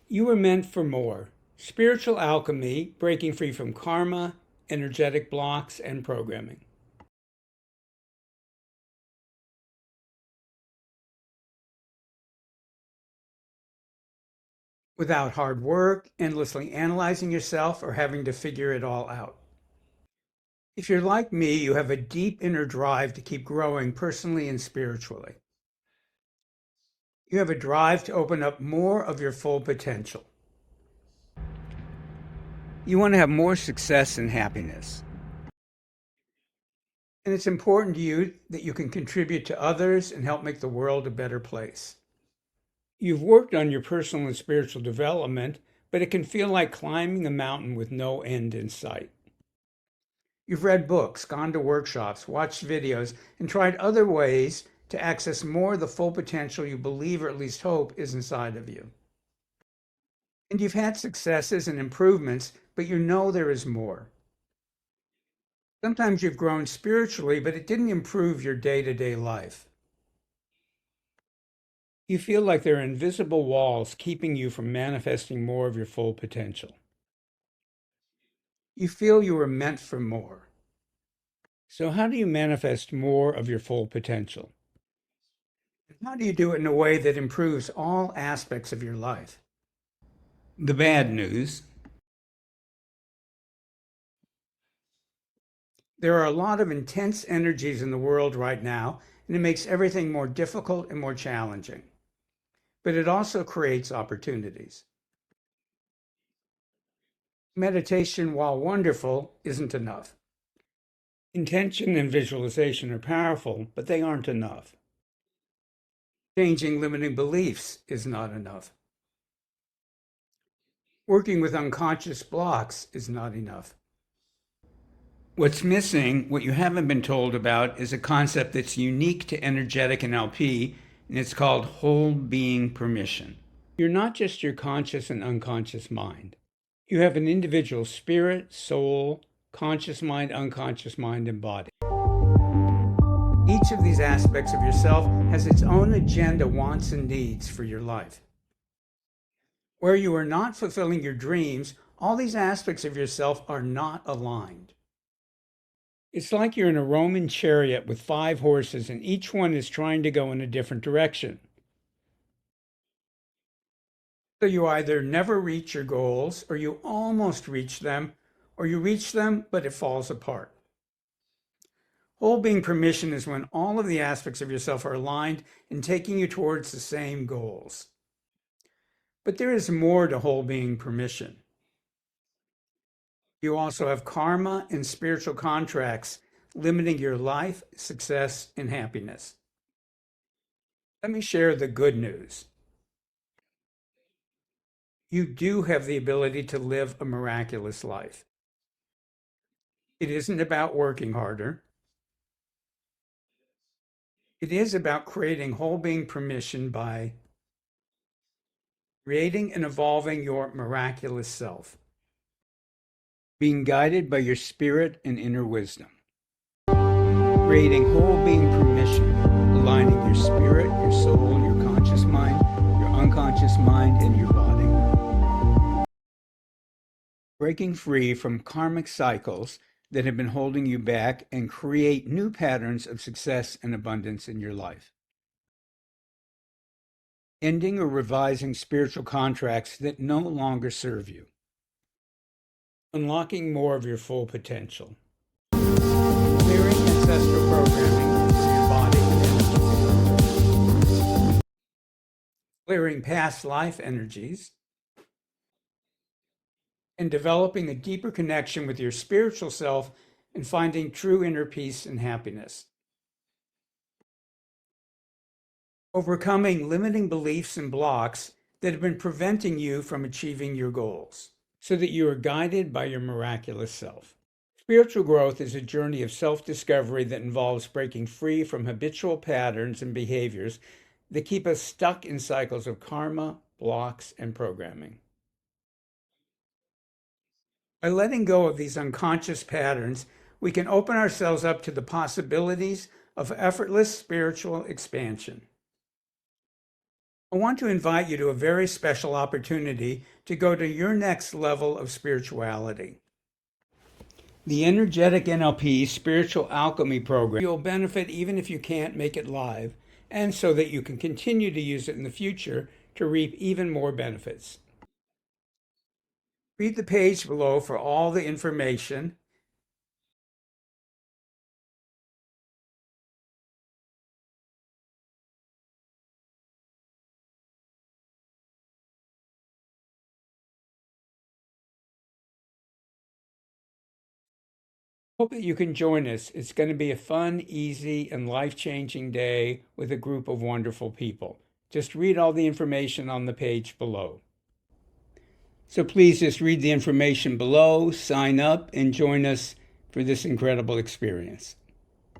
You were meant for more. Spiritual alchemy, breaking free from karma, energetic blocks, and programming. Without hard work, endlessly analyzing yourself, or having to figure it all out. If you're like me, you have a deep inner drive to keep growing personally and spiritually. You have a drive to open up more of your full potential. You want to have more success and happiness. And it's important to you that you can contribute to others and help make the world a better place. You've worked on your personal and spiritual development, but it can feel like climbing a mountain with no end in sight. You've read books, gone to workshops, watched videos, and tried other ways to access more of the full potential you believe or at least hope is inside of you. And you've had successes and improvements, but you know there is more. Sometimes you've grown spiritually, but it didn't improve your day-to-day life. You feel like there are invisible walls keeping you from manifesting more of your full potential. You feel you were meant for more. So how do you manifest more of your full potential? How do you do it in a way that improves all aspects of your life? The bad news: there are a lot of intense energies in the world right now, and it makes everything more difficult and more challenging. But it also creates opportunities. Meditation, while wonderful, isn't enough. Intention and visualization are powerful, but they aren't enough. Changing limiting beliefs is not enough. Working with unconscious blocks is not enough. What's missing, what you haven't been told about, is a concept that's unique to Energetic NLP, and it's called whole being permission. You're not just your conscious and unconscious mind. You have an individual spirit, soul, conscious mind, unconscious mind, and body. Each of these aspects of yourself has its own agenda, wants, and needs for your life. Where you are not fulfilling your dreams, all these aspects of yourself are not aligned. It's like you're in a Roman chariot with 5 horses, and each one is trying to go in a different direction. So you either never reach your goals, or you almost reach them, or you reach them, but it falls apart. Whole being permission is when all of the aspects of yourself are aligned and taking you towards the same goals. But there is more to whole being permission. You also have karma and spiritual contracts limiting your life, success, and happiness. Let me share the good news. You do have the ability to live a miraculous life. It isn't about working harder. It is about creating whole being permission by creating and evolving your miraculous self, being guided by your spirit and inner wisdom, creating whole being permission, aligning your spirit, your soul, your conscious mind, your unconscious mind, and your body, breaking free from karmic cycles that have been holding you back and create new patterns of success and abundance in your life. Ending or revising spiritual contracts that no longer serve you. Unlocking more of your full potential. Clearing ancestral programming from your body and energy. Clearing past life energies. And developing a deeper connection with your spiritual self and finding true inner peace and happiness. Overcoming limiting beliefs and blocks that have been preventing you from achieving your goals, so that you are guided by your miraculous self. Spiritual growth is a journey of self-discovery that involves breaking free from habitual patterns and behaviors that keep us stuck in cycles of karma, blocks, and programming. By letting go of these unconscious patterns, we can open ourselves up to the possibilities of effortless spiritual expansion. I want to invite you to a very special opportunity to go to your next level of spirituality. The Energetic NLP Spiritual Alchemy program. You'll benefit even if you can't make it live, and so that you can continue to use it in the future to reap even more benefits. Read the page below for all the information. Hope that you can join us. It's going to be a fun, easy, and life-changing day with a group of wonderful people. Just read all the information on the page below. So please just read the information below, sign up, and join us for this incredible experience.